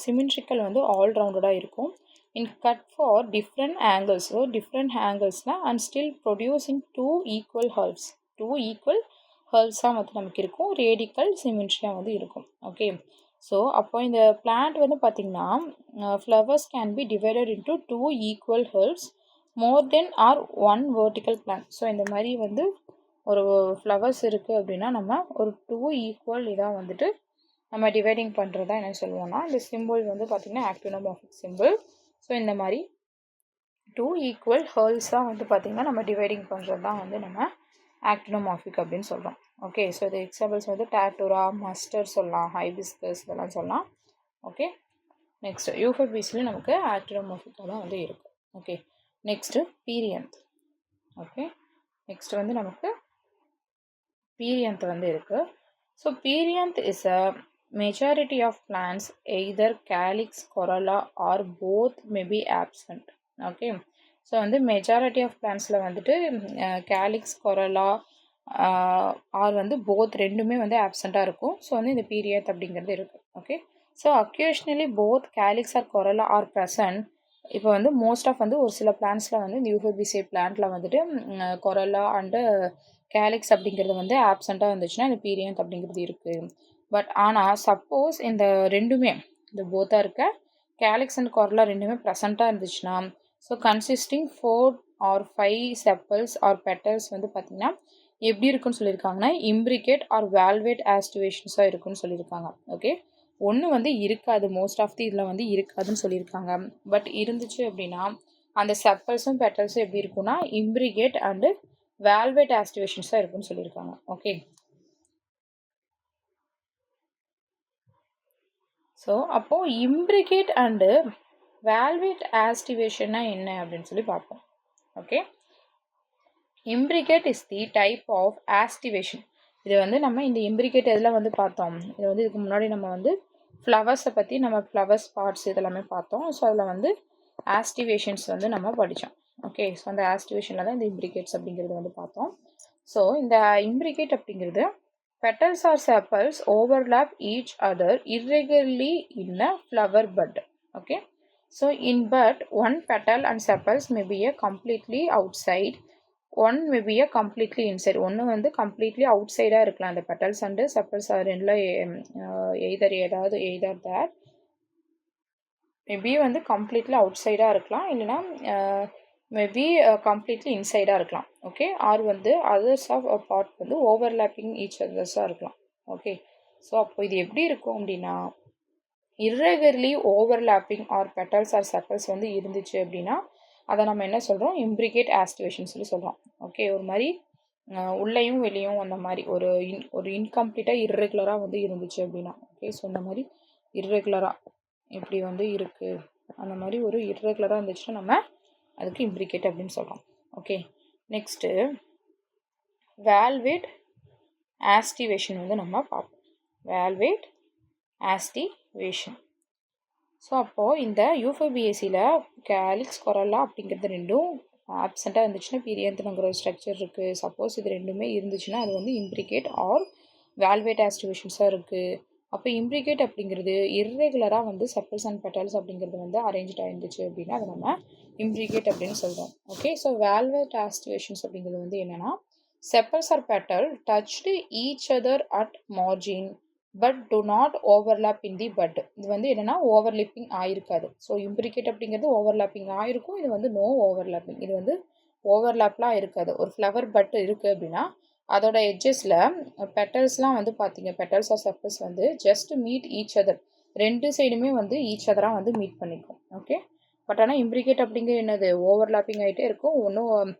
symmetrical வந்து all rounded இருக்கும். In cut for different angles. So different angles and still producing two equal halves. Two equal halves வந்து நமக்கு இருக்கும். Radical symmetry வந்து இருக்கும். Okay. ஸோ அப்போ இந்த பிளான்ட் வந்து பார்த்திங்கன்னா flowers can be divided into two equal halves more than or one vertical plant. So இந்த மாதிரி வந்து ஒரு ஃப்ளவர்ஸ் இருக்குது அப்படின்னா நம்ம ஒரு டூ ஈக்குவல் இதாக வந்துட்டு நம்ம டிவைடிங் பண்ணுறது தான் என்ன சொல்லுவோம்னா இந்த சிம்பிள் வந்து பார்த்திங்கன்னா ஆக்டினோமார்பிக் சிம்பிள். ஸோ இந்த மாதிரி டூ ஈக்குவல் ஹேர்ல்ஸாக வந்து பார்த்திங்கன்னா நம்ம டிவைடிங் பண்ணுறது தான் வந்து நம்ம ஆக்டினோமார்பிக் அப்படின்னு சொல்கிறோம். ஓகே. ஸோ இது எக்ஸாம்பிள்ஸ் வந்து டாட்டூரா, மஸ்டர்ட் சொல்லலாம், ஹைபிஸ்கஸ் இதெல்லாம் சொல்லலாம். ஓகே. நெக்ஸ்ட் யூஃபர்பீஸ்லேயும் நமக்கு ஆக்டினோமார்பிக் தான் வந்து இருக்கும். Okay. Next perianth. Okay. Next வந்து நமக்கு பீரியந்த் வந்து இருக்குது. So perianth is a majority of plants either calyx, corolla or both may be absent. Okay. So வந்து மெஜாரிட்டி ஆஃப் பிளான்ஸில் வந்துட்டு கேலிக்ஸ், கொரலா ஆர் வந்து போத் ரெண்டுமே வந்து ஆப்சண்ட்டாக இருக்கும். ஸோ வந்து இந்த பீரியட் அப்படிங்கிறது இருக்குது. Okay. So actually both calyx or corolla are present. இப்போ வந்து மோஸ்ட் ஆஃப் வந்து ஒரு சில பிளான்ஸில் வந்து இந்த யூஃபர்பிசியே பிளான்ட்டில் வந்துட்டு கொரலா அண்டு கேலிக்ஸ் அப்படிங்கிறது வந்து ஆப்சண்ட்டாக இருந்துச்சுன்னா இந்த பீரியட் அப்படிங்கிறது இருக்குது. பட் ஆனால் சப்போஸ் இந்த ரெண்டுமே இந்த போத்தாக இருக்க கேலிக்ஸ் அண்ட் கொரலா ரெண்டுமே ப்ரெசண்ட்டாக இருந்துச்சுன்னா so consisting 4 or 5 sepals or petals வந்து பார்த்திங்கன்னா எப்படி இருக்குன்னு சொல்லியிருக்காங்கன்னா இம்ப்ரிகேட் ஆர் வேல்வேட் ஆஸ்டிவேஷன்ஸாக இருக்குன்னு சொல்லியிருக்காங்க. ஓகே. ஒன்று வந்து இருக்காது, மோஸ்ட் ஆஃப் தி இதில் வந்து இருக்காதுன்னு சொல்லியிருக்காங்க. பட் இருந்துச்சு அப்படின்னா அந்த செப்பல்ஸும் பெட்டல்ஸும் எப்படி இருக்குன்னா இம்ப்ரிகேட் அண்டு வேல்வேட் ஆஸ்டிவேஷன்ஸாக இருக்குன்னு சொல்லியிருக்காங்க. ஓகே. ஸோ அப்போது இம்ப்ரிகேட் அண்டு வேல்வேட் ஆஸ்டிவேஷன்னா என்ன அப்படின்னு சொல்லி பார்ப்போம். Okay. Imbricate is the type of aestivation. இது வந்து நம்ம இந்த இம்ப்ரிகேட் எதில் வந்து பார்த்தோம், இது வந்து இதுக்கு முன்னாடி நம்ம வந்து ஃப்ளவர்ஸை பற்றி நம்ம ஃப்ளவர்ஸ் பார்ட்ஸ் இதெல்லாமே பார்த்தோம். ஸோ அதில் வந்து ஆஸ்டிவேஷன்ஸ் வந்து நம்ம படித்தோம். ஓகே. ஸோ அந்த ஆஸ்டிவேஷனில் தான் இந்த இம்ப்ரிகேட்ஸ் அப்படிங்கிறது வந்து பார்த்தோம். ஸோ இந்த இம்ப்ரிகேட் அப்படிங்கிறது petals or sepals overlap each other irregularly in a flower bud. Okay. So in bud, one petal and sepals may be a completely outside, one may be a completely inside. ஒன்று வந்து completely outside-ஆக இருக்கலாம் அந்த petals and sepals ரெண்டில் either that maybe வந்து completely அவுட்சைடாக இருக்கலாம், இல்லைனா maybe completely இன்சைடாக இருக்கலாம். ஓகே. ஆர் வந்து அதர்ஸ் ஆஃப் அ பார்ட் வந்து ஓவர்லேப்பிங் ஈச் அதர்ஸாக இருக்கலாம். ஓகே. ஸோ அப்போ இது எப்படி இருக்கும் அப்படின்னா irregularly overlapping or petals or sepals வந்து இருந்துச்சு அப்படின்னா அதை நம்ம என்ன சொல்கிறோம் இம்ப்ரிகேட் ஆஸ்டிவேஷன் சொல்லி சொல்கிறோம். ஓகே. ஒரு மாதிரி உள்ளேயும் வெளியும் அந்த மாதிரி ஒரு இன்கம்ப்ளீட்டாக இர்ரெகுலராக வந்து இருந்துச்சு அப்படின்னா. ஓகே. ஸோ இந்த மாதிரி இர்ரெகுலராக இப்படி வந்து இருக்குது அந்த மாதிரி ஒரு இர்ரெகுலராக இருந்துச்சுன்னா நம்ம அதுக்கு இம்ப்ரிகேட் அப்படின்னு சொல்கிறோம். ஓகே. நெக்ஸ்ட்டு வேல்வேட் ஆஸ்டிவேஷன் வந்து நம்ம பார்ப்போம். Velvet aestivation. ஸோ அப்போது இந்த யூஃபோபியேசியில் கேலிக்ஸ், கொரலா அப்படிங்கிறது ரெண்டும் ஆப்சண்ட்டாக இருந்துச்சுன்னா பீரியன்ட்ங்கிற ஒரு ஸ்ட்ரக்சர் இருக்குது. சப்போஸ் இது ரெண்டுமே இருந்துச்சுன்னா அது வந்து இம்ப்ரிகேட் ஆர் வேல்வேட் ஆஸ்டிவேஷன்ஸாக இருக்குது. அப்போ இம்ப்ரிகேட் அப்படிங்கிறது இர்ரெகுலராக வந்து செப்பல்ஸ் அண்ட் பெட்டல்ஸ் அப்படிங்கிறது வந்து அரேஞ்ச்டாக இருந்துச்சு அப்படின்னா அதை நம்ம இம்ப்ரிகேட் அப்படின்னு சொல்கிறோம். ஓகே. ஸோ வேல்வேட் ஆஸ்டிவேஷன்ஸ் அப்படிங்கிறது வந்து என்னென்னா sepals or petal touched each other at margin but do not overlap in the bud. இது வந்து என்னென்னா ஓவர்லேப்பிங் ஆயிருக்காது. ஸோ இம்ப்ரிகேட் அப்படிங்கிறது ஓவர்லேப்பிங் ஆயிருக்கும், இது வந்து நோ ஓவர்லேப்பிங். இது வந்து ஓவர்லேப்லாம் இருக்காது. ஒரு ஃப்ளவர் பட் இருக்குது அப்படின்னா அதோட எட்ஜஸில் பெட்டல்ஸ்லாம் வந்து பார்த்தீங்க பெட்டல்ஸ் ஆர் செப்பல்ஸ் வந்து ஜஸ்ட் மீட் ஈச் அதர் ரெண்டு சைடுமே வந்து ஈச் அதராக வந்து மீட் பண்ணிக்கும். ஓகே. பட் ஆனால் இம்ப்ரிகேட் அப்படிங்கிறது என்னது, ஓவர்லாப்பிங் ஆகிட்டே இருக்கும். ஒன்றும்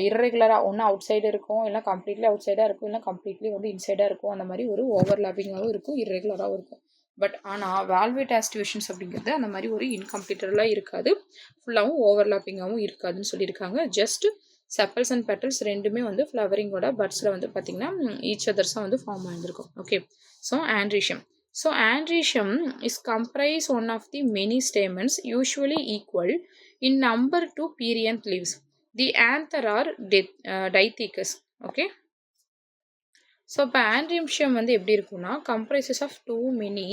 இர்ரெகுலராக ஒன்றும் அவுட் சைடு இருக்கும், இல்லை கம்ப்ளீட்லி அவுட் சைடாக இருக்கும், இல்லை கம்ப்ளீட்லி வந்து இன்சைடாக இருக்கும். அந்த மாதிரி ஒரு ஓவர்லாப்பிங்காகவும் இருக்கும், இர்ரெகுலராகவும் இருக்கும். பட் ஆனால் வால்வேட் ஆஸ்டிவேஷன்ஸ் அப்படிங்கிறது அந்த மாதிரி ஒரு இன்கம்ப்ளீட்டடாக இருக்காது, ஃபுல்லாகவும் ஓவர்லாப்பிங்காகவும் இருக்காதுன்னு சொல்லியிருக்காங்க. ஜஸ்ட் செப்பல்ஸ் அண்ட் பெட்டல்ஸ் ரெண்டுமே வந்து ஃப்ளவரிங்கோட பட்ஸில் வந்து பார்த்திங்கன்னா ஈச் அதர்ஸாக வந்து ஃபார்ம் ஆகிருக்கும். Okay, so androecium. So androecium is comprise one of the many stamens usually equal in number to perianth leaves. The anther are dithecous. Okay. So இப்போ ஆண்ட்ரீஷியம் வந்து எப்படி இருக்குன்னா கம்ப்ரைசஸ் ஆஃப் டூ மெனி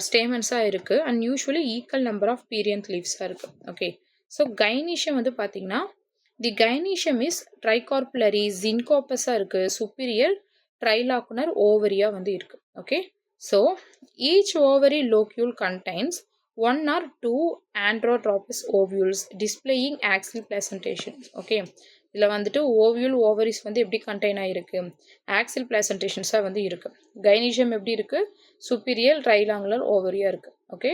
ஸ்டேமன்ஸாக இருக்குது and usually equal number of perianth லீவ்ஸாக இருக்குது. Okay, so கைனீஷியம் வந்து பார்த்திங்கன்னா தி கைனீஷியம் இஸ் ட்ரைகார்புலரி ஜின்கோப்பஸாக இருக்குது, சுப்பீரியர் ட்ரைலாக்குனர் ஓவரியாக வந்து இருக்குது. Okay, so each ovary locule contains 1 or 2 androtropous ovules displaying axial placentation. Okay, இதில் வந்துட்டு ஓவியூல் ஓவரிஸ் வந்து எப்படி கண்டெயின் ஆகிருக்கு, ஆக்சில் பிளாசன்டேஷன்ஸாக வந்து இருக்குது. கைனீஷியம் எப்படி இருக்குது, சுப்பீரியர் ட்ரைலாங்குலர் ஓவரியாக இருக்குது. ஓகே,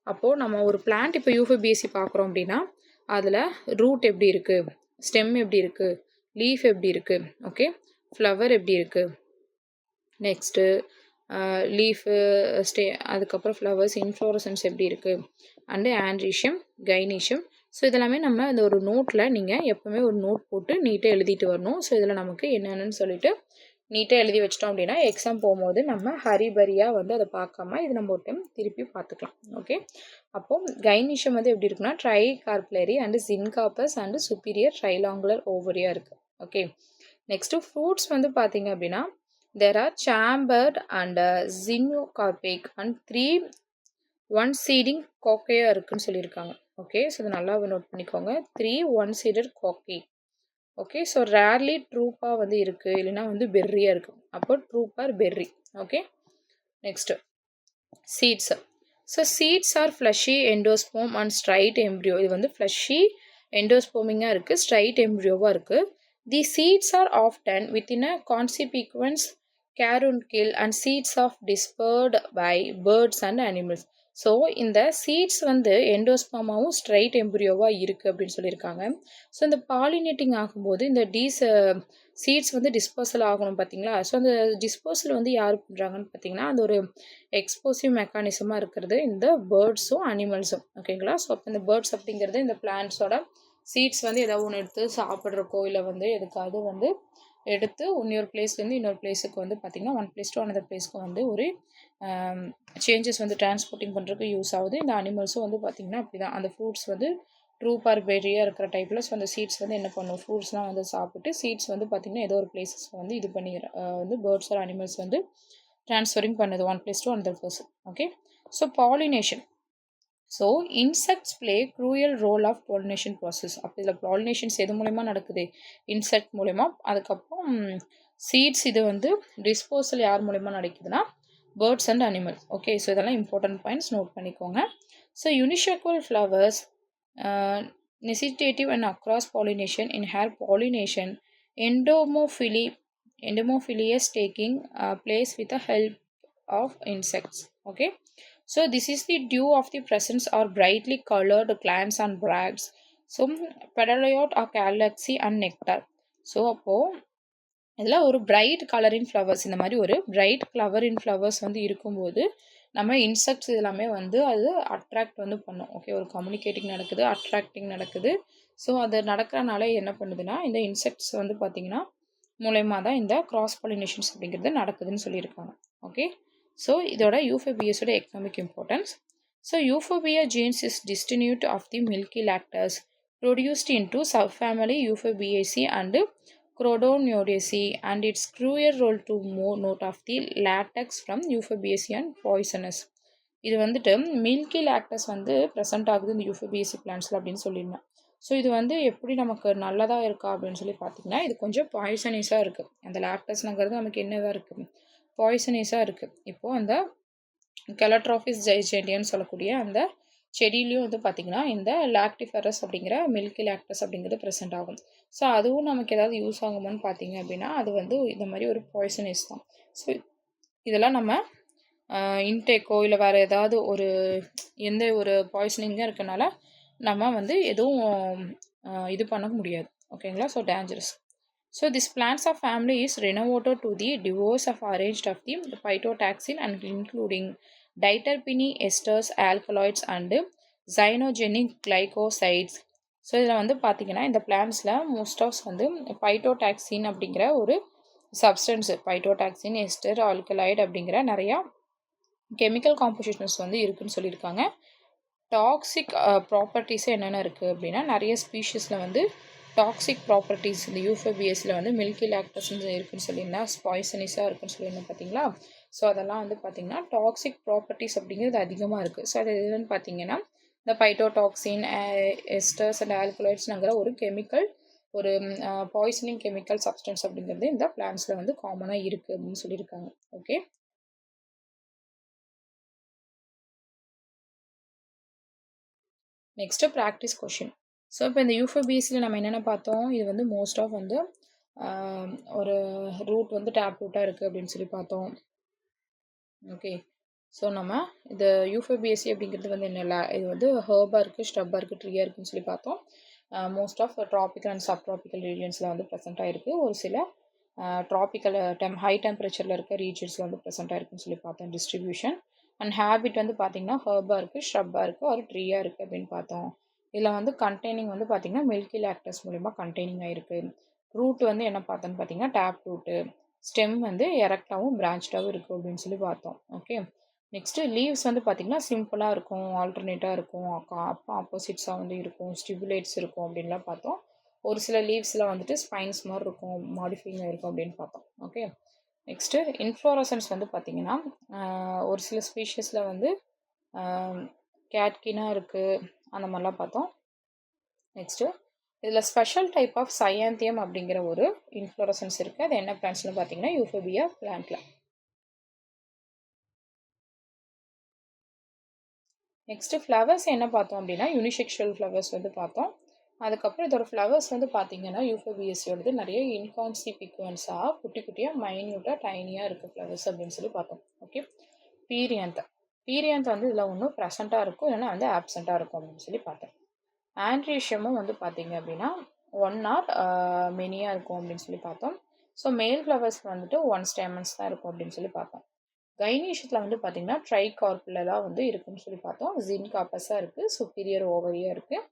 அப்போது நம்ம ஒரு பிளான்ட் இப்போ யூஃபோபியேசி பார்க்குறோம் அப்படின்னா அதில் ரூட் எப்படி இருக்குது, ஸ்டெம் எப்படி இருக்குது, லீஃப் எப்படி இருக்குது, ஓகே, ஃப்ளவர் எப்படி இருக்குது, நெக்ஸ்ட்டு லீஃபு அதுக்கப்புறம் ஃப்ளவர்ஸ் இன்ஃப்ளோரசன்ஸ் எப்படி இருக்குது, அண்டு ஆண்ட்ரீஷியம், கைனீஷியம். ஸோ இதெல்லாமே நம்ம இந்த ஒரு நோட்டில் நீங்கள் எப்போவுமே ஒரு நோட் போட்டு நீட்டாக எழுதிட்டு வரணும். ஸோ இதில் நமக்கு என்னென்னு சொல்லிட்டு நீட்டாக எழுதி வச்சிட்டோம் அப்படின்னா எக்ஸாம் போகும்போது நம்ம ஹரிபரியாக வந்து அதை பார்க்காம இது நம்ம ஒரு டைம் திருப்பி பார்த்துக்கலாம். ஓகே, அப்போது கைனீஷியம் வந்து எப்படி இருக்குன்னா ட்ரை கார்ப்லரி அண்டு ஜின்காப்பஸ் அண்டு சுப்பீரியர் ட்ரைலாங்குலர் ஓவரியாக இருக்குது. ஓகே, நெக்ஸ்ட்டு ஃப்ரூட்ஸ் வந்து பார்த்தீங்க அப்படின்னா there are chambered and xenocarpic and 3 one-seeding coccea இருக்குன்னு சொல்லியிருக்காங்க. ஓகே, ஸோ இது நல்லா நோட் பண்ணிக்கோங்க, 3 one-seeded coccea. Okay, so rarely ட்ரூப்பாக வந்து இருக்குது, இல்லைன்னா வந்து பெர்ரியாக இருக்குது. அப்போ drupe or berry. Okay, next seeds. So seeds are fleshy endosperm and straight embryo. இது வந்து ஃப்ளஷி எண்டோஸ்போமிங்காக இருக்குது, ஸ்ட்ரைட் எம்ப்ரியோவாக இருக்குது. The seeds are often within a conspicuous caruncle and seeds of dispersed by birds and animals. So இந்த seeds வந்து எண்டோஸ்போமாவும் straight எம்ப்ரியோவாக இருக்குது அப்படின்னு சொல்லியிருக்காங்க. ஸோ இந்த பாலினேட்டிங் ஆகும்போது இந்த சீட்ஸ் வந்து டிஸ்போசல் ஆகணும் பார்த்தீங்களா. ஸோ அந்த டிஸ்போசல் வந்து யார் பண்ணுறாங்கன்னு பார்த்தீங்கன்னா அந்த ஒரு எக்ஸ்போசிவ் மெக்கானிசமாக இருக்கிறது இந்த பேர்ட்ஸும் அனிமல்ஸும். ஓகேங்களா, ஸோ அப்போ இந்த பேர்ட்ஸ் அப்படிங்கிறது இந்த பிளான்ட்ஸோட சீட்ஸ் வந்து ஏதாவது ஒன்று எடுத்து சாப்பிட்றக்கோ இல்லை வந்து எதுக்காவது வந்து எடுத்து இன்னொரு பிளேஸ்லேருந்து இன்னொரு பிளேஸுக்கு வந்து பார்த்திங்கன்னா ஒன் பிளேஸ் டு அனதர் பிளேஸ்க்கு வந்து ஒரு சேஞ்சஸ் வந்து டிரான்ஸ்போர்ட்டிங் பண்ணுறதுக்கு யூஸ் ஆகுது. இந்த அனிமல்ஸும் வந்து பார்த்திங்கன்னா அப்படி தான் அந்த ஃப்ரூட்ஸ் வந்து ட்ரூப் ஆர் பெரியாக இருக்கிற டைப்பில். ஸோ அந்த சீட்ஸ் வந்து என்ன பண்ணும், ஃப்ரூட்ஸ்லாம் வந்து சாப்பிட்டு சீட்ஸ் வந்து பார்த்திங்கன்னா ஏதோ ஒரு பிளேஸஸ் வந்து இது பண்ணி வந்து பேர்ட்ஸ் ஆர் அனிமல்ஸ் வந்து ட்ரான்ஸ்ஃபரிங் பண்ணுது one place to another place. Okay, so pollination. So insects play crucial role of pollination process. அப்போ இதில் பாலினேஷன்ஸ் எது மூலயமா நடக்குது, இன்செக்ட் மூலயமா. அதுக்கப்புறம் சீட்ஸ் இது வந்து டிஸ்போசல் யார் மூலயமா நடக்குதுன்னா birds and animals. Okay, so இதெல்லாம் இம்பார்ட்டன்ட் பாயிண்ட்ஸ் நோட் பண்ணிக்கோங்க. So unisexual flowers necessitative and across pollination in hair pollination endomophilious taking place with the help of insects. Okay, so this is the due of the presence or brightly colored glands and bracts, so pedaloid or galaxy and nectar. So அப்போ இதில் ஒரு bright கலரின் flowers, இந்த மாதிரி ஒரு bright கலரின் flowers வந்து இருக்கும்போது நம்ம insects எல்லாமே வந்து அது அட்ராக்ட் வந்து பண்ணும். ஓகே, ஒரு கம்யூனிகேட்டிங் நடக்குது, அட்ராக்டிங் நடக்குது. ஸோ அது நடக்கிறனால என்ன பண்ணுதுன்னா இந்த இன்செக்ட்ஸ் வந்து பார்த்திங்கன்னா மூலயமா தான் இந்த கிராஸ் பாலினேஷன்ஸ் அப்படிங்கிறது நடக்குதுன்னு சொல்லியிருக்காங்க. ஓகே, ஸோ இதோட யூஃபோபியஸோட எக்கனாமிக் இம்பார்ட்டன்ஸ். ஸோ யூஃபோபியா genus is distinguished of the milky latex produced into subfamily Euphorbiaceae and Crodonioideaceae, and its crucial role to note of the latex from Euphobiaceae and poisonous. இது வந்துட்டு milky லாக்டஸ் வந்து present ஆகுது இந்த யூஃபோபியேசி பிளான்ட்ஸில் அப்படின்னு சொல்லியிருந்தேன். So இது வந்து எப்படி நமக்கு நல்லதாக இருக்கா அப்படின்னு சொல்லி பார்த்தீங்கன்னா இது கொஞ்சம் பாய்சனஸாக இருக்குது. அந்த லாக்டஸ்ங்கிறது நமக்கு என்னவாக இருக்குது, பாய்சனஸாக இருக்குது. இப்போது அந்த கெலட்ராஃபிஸ் ஜைஜெண்டியன்னு சொல்லக்கூடிய அந்த செடியிலையும் வந்து பார்த்திங்கன்னா இந்த லாக்டிஃபெரஸ் அப்படிங்கிற மில்கி லாக்டஸ் அப்படிங்கிறது ப்ரெசென்ட் ஆகும். ஸோ அதுவும் நமக்கு ஏதாவது யூஸ் ஆகுமான்னு பார்த்தீங்க அப்படின்னா அது வந்து இந்த மாதிரி ஒரு பாய்சனஸ் தான். ஸோ இதெல்லாம் நம்ம இன்டேக்கோ இல்லை வேறு ஏதாவது ஒரு எந்த ஒரு பாய்சனிங்காக இருக்கனால நம்ம வந்து எதுவும் இது பண்ண முடியாது. ஓகேங்களா? So dangerous. So this plants of family is renovated to the divorce of arranged of the phytotaxin and including diterpene esters, alkaloids and cyanogenic glycosides. So இதில் வந்து பார்த்தீங்கன்னா இந்த பிளான்ஸில் மோஸ்ட் ஆஃப் வந்து பைட்டோடாக்சின் அப்படிங்கிற ஒரு சப்ஸ்டன்ஸு பைட்டோடாக்சின் எஸ்டர் ஆல்கலாய்டு அப்படிங்கிற நிறையா chemical compositions வந்து இருக்குதுன்னு சொல்லியிருக்காங்க. டாக்ஸிக் ப்ராப்பர்ட்டிஸ் என்னென்ன இருக்குது அப்படின்னா நிறைய ஸ்பீஷீஸில் வந்து டாக்ஸிக் ப்ராப்பர்ட்டிஸ் இந்த யூஃபோபியஸில் வந்து மில்கி லாக்டஸ்ன்னு இருக்குன்னு சொல்லியிருந்தா பாய்சனிஸாக இருக்குன்னு சொல்லியிருந்தேன் பார்த்தீங்களா. ஸோ அதெல்லாம் வந்து பார்த்திங்கன்னா டாக்ஸிக் ப்ராப்பர்ட்டிஸ் அப்படிங்கிறது அதிகமாக இருக்குது. ஸோ அது எதுன்னு பார்த்தீங்கன்னா இந்த பைட்டோடாக்சின் எஸ்டர்ஸ் அண்ட் ஆல்கலாய்ட்ஸ்ங்கிற ஒரு கெமிக்கல் ஒரு பாய்சனிங் கெமிக்கல் சப்ஸ்டன்ஸ் அப்படிங்கிறது இந்த பிளான்ஸில் வந்து காமனாக இருக்குது அப்படின்னு சொல்லியிருக்காங்க. Okay, next practice question. So இப்போ இந்த யூஃபோபியஸில் நம்ம என்னென்ன பார்த்தோம், இது வந்து மோஸ்ட் ஆஃப் வந்து ஒரு ரூட் வந்து டேப் ரூட்டாக இருக்குது அப்படின்னு சொல்லி பார்த்தோம். ஓகே, ஸோ நம்ம இந்த யூஃபோபியஸி அப்படிங்கிறது வந்து என்ன, இது வந்து ஹர்பாக இருக்குது, ஸ்டப்பாக இருக்குது, ட்ரீயாக இருக்குதுன்னு சொல்லி பார்த்தோம். Most of tropical and subtropical ரீஜன்ஸில் வந்து ப்ரெசென்ட்டாக இருக்குது. ஒரு சில ட்ராபிக்கல் ஹை டெம்பரேச்சரில் இருக்க ரீஜன்ஸில் வந்து ப்ரெசென்ட்டாக இருக்குதுன்னு சொல்லி பார்த்தோம் டிஸ்ட்ரிபியூஷன். அண்ட் ஹேபிட் வந்து பார்த்திங்கன்னா ஹர்பாக இருக்குது, ஸ்hrubபாக இருக்குது, ஒரு ட்ரீயாக இருக்குது அப்படின்னு பார்த்தோம். இதில் வந்து கண்டெய்னிங் வந்து பார்த்திங்கன்னா மில்கி லாக்டஸ் மூலிமா கண்டெய்னிங் ஆகிருக்கு. ரூட் வந்து என்ன பார்த்தோன்னு பார்த்தீங்கன்னா டேப் ரூட்டு. ஸ்டெம் வந்து எரக்டாகவும் பிரான்ச்டாகவும் இருக்குது அப்படின்னு சொல்லி பார்த்தோம். ஓகே, நெக்ஸ்ட்டு லீவ்ஸ் வந்து பார்த்திங்கன்னா சிம்பிளாக இருக்கும், ஆல்டர்னேட்டாக இருக்கும், அப்போ ஆப்போசிட்ஸாக வந்து இருக்கும், ஸ்டிபுலேட்ஸ் இருக்கும் அப்படின்லாம் பார்த்தோம். ஒரு சில லீவ்ஸில் வந்துட்டு ஸ்பைன்ஸ் மாதிரி இருக்கும், மாடிஃபைங் இருக்கும் அப்படின்னு பார்த்தோம். ஓகே, நெக்ஸ்ட்டு இன்ஃப்ளோரசன்ஸ் வந்து பார்த்திங்கன்னா ஒரு சில ஸ்பீஷஸில் வந்து கேட்கினாக இருக்குது, அந்த மாதிரிலாம் பார்த்தோம். நெக்ஸ்ட்டு இதில் ஸ்பெஷல் டைப் ஆஃப் சயாந்தியம் அப்படிங்கிற ஒரு இன்ஃப்ளோரசன்ஸ் இருக்குது. அது என்ன பிளான்ட்ஸ்னு பார்த்தீங்கன்னா யூஃபோபியா பிளான்ட்டில். நெக்ஸ்ட்டு ஃப்ளவர்ஸ் என்ன பார்த்தோம் அப்படின்னா யூனிசெக்ஷுவல் ஃப்ளவர்ஸ் வந்து பார்த்தோம். அதுக்கப்புறம் இதோட ஃப்ளவர்ஸ் வந்து பார்த்திங்கன்னா யூஃபோபியஸோடது நிறைய இன்கான்சிபிக்வன்ஸாக குட்டி குட்டியாக மைன்யூட்டாக டைனியாக இருக்குது ஃப்ளவர்ஸ் அப்படின்னு சொல்லி பார்த்தோம். ஓகே, பீரியந்த் வந்து இதில் ஒன்றும் ப்ரெசண்ட்டாக இருக்கும், இல்லைன்னா வந்து ஆப்சண்ட்டாக இருக்கும் அப்படின்னு சொல்லி பார்த்தோம். ஆண்ட்ரீஷியமும் வந்து பார்த்திங்க அப்படின்னா 1 ஆர் மெனியாக இருக்கும் அப்படின்னு சொல்லி பார்த்தோம். ஸோ மேல் ஃப்ளவர்ஸ் வந்துட்டு 1 ஸ்டேமன்ஸ் தான் இருக்கும் அப்படின்னு சொல்லி பார்த்தோம். கைனீஷியத்தில் வந்து பார்த்திங்கன்னா ட்ரைகார்ப்லலாம் வந்து இருக்குன்னு சொல்லி பார்த்தோம். ஜின்காப்பஸாக இருக்குது, சுப்பீரியர் ஓவரியாக இருக்குது,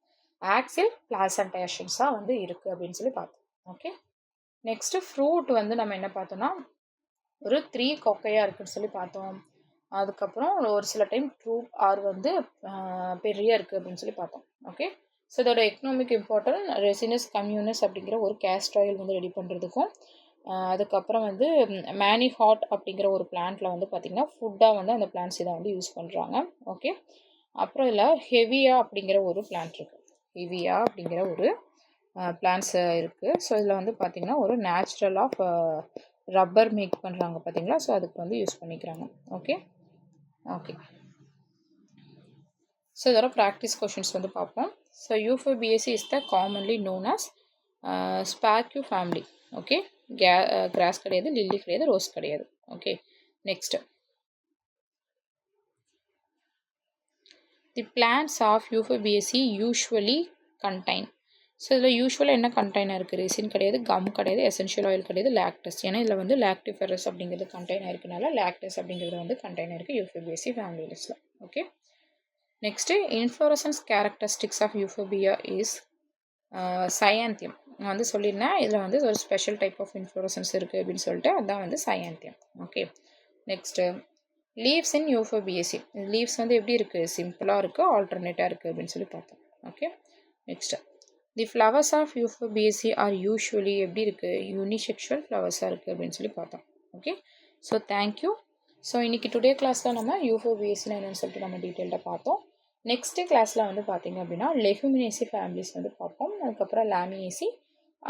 ஆக்சில் பிளாசன்டேஷன்ஸாக வந்து இருக்குது அப்படின்னு சொல்லி பார்த்தோம். ஓகே, நெக்ஸ்ட்டு ஃப்ரூட் வந்து நம்ம என்ன பார்த்தோம்னா ஒரு 3 கொக்கையாக இருக்குன்னு சொல்லி பார்த்தோம். அதுக்கப்புறம் ஒரு சில டைம் ட்ரூப் ஆர் வந்து பெரிய இருக்குது அப்படின்னு சொல்லி பார்த்தோம். ஓகே, ஸோ இதோட எக்கனாமிக் இம்பார்ட்டன்ட் ரெசினஸ் கம்யூனஸ் அப்படிங்கிற ஒரு கேஸ்டர் ஆயில் வந்து ரெடி பண்ணுறதுக்கும், அதுக்கப்புறம் வந்து மேனிஹாட் அப்படிங்கிற ஒரு பிளான்ட்டில் வந்து பார்த்திங்கன்னா ஃபுட்டாக வந்து அந்த பிளான்ட்ஸ் இதை வந்து யூஸ் பண்ணுறாங்க. ஓகே, அப்புறம் இதில் ஹெவியா அப்படிங்கிற ஒரு பிளான்ட் இருக்குது. ஹெவியா அப்படிங்கிற ஒரு பிளான்ட்ஸ் இருக்குது. ஸோ இதில் வந்து பார்த்திங்கன்னா ஒரு நேச்சுரல் ஆஃப் ரப்பர் மேக் பண்ணுறாங்க பார்த்தீங்களா, ஸோ அதுக்கு வந்து யூஸ் பண்ணிக்கிறாங்க. ஓகே, ஸோ இதோட ப்ராக்டிஸ் கொஷின்ஸ் வந்து பார்ப்போம். So Euphorbiaceae is the commonly known as spurge family. Okay, grass கிடையாது, லில்லி கிடையாது, ரோஸ் கிடையாது. Okay, next the plants of Euphorbiaceae usually contain. So இதில் யூஸ்வலாக என்ன கண்டெய்னர் இருக்குது, ரெசின் கிடையாது, கம் கிடையாது, எசென்ஷியல் ஆயில் கிடையாது, லாக்டஸ். ஏன்னா இதில் வந்து லாக்டிஃபெரஸ் அப்படிங்கிறது கண்டெய்னர் இருக்கனால லாக்டஸ் அப்படிங்கிறது வந்து கண்டெய்னர் இருக்குது யூஃபோபியசி ஃபேமிலி லிஸ்ட்டில். Okay, next inflorescence characteristics of யூஃபோபியா இஸ் சயாந்தியம். நான் வந்து சொல்லியிருந்தேன் இதில் வந்து ஒரு ஸ்பெஷல் டைப் ஆஃப் இன்ஃப்ளோரசன்ஸ் இருக்குது அப்படின்னு சொல்லிட்டு, அதுதான் வந்து சயாந்தியம். ஓகே, நெக்ஸ்ட்டு லீவ்ஸ் இன் யூஃபோபியசி. லீவ்ஸ் வந்து எப்படி இருக்குது, சிம்பிளாக இருக்குது, ஆல்டர்னேட்டாக இருக்குது அப்படின்னு சொல்லி பார்த்தோம். Okay, next the flowers of Euphorbiaceae are usually எப்படி இருக்குது, யூனிசெக்ஷுவல் ஃப்ளவர்ஸாக இருக்குது அப்படின்னு சொல்லி பார்த்தோம். Okay, so thank you. ஸோ இன்றைக்கி டுடே கிளாஸில் நம்ம யூஃபோபியசின்னு என்னென்னு சொல்லிட்டு நம்ம டீட்டெயில்டாக பார்த்தோம். நெக்ஸ்ட்டு கிளாஸில் வந்து பார்த்திங்க அப்படின்னா லெகுமினேசி ஃபேமிலிஸ் வந்து பார்ப்போம். அதுக்கப்புறம் லாமியேசி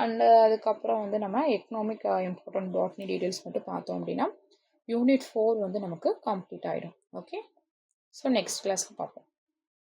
அண்டு அதுக்கப்புறம் வந்து நம்ம எக்கனாமிக் இம்பார்ட்டன்ட் பாட்னி டீட்டெயில்ஸ் மட்டும் பார்த்தோம் அப்படின்னா யூனிட் 4 வந்து நமக்கு கம்ப்ளீட் ஆகிடும். ஓகே, ஸோ நெக்ஸ்ட் கிளாஸில் பார்ப்போம்.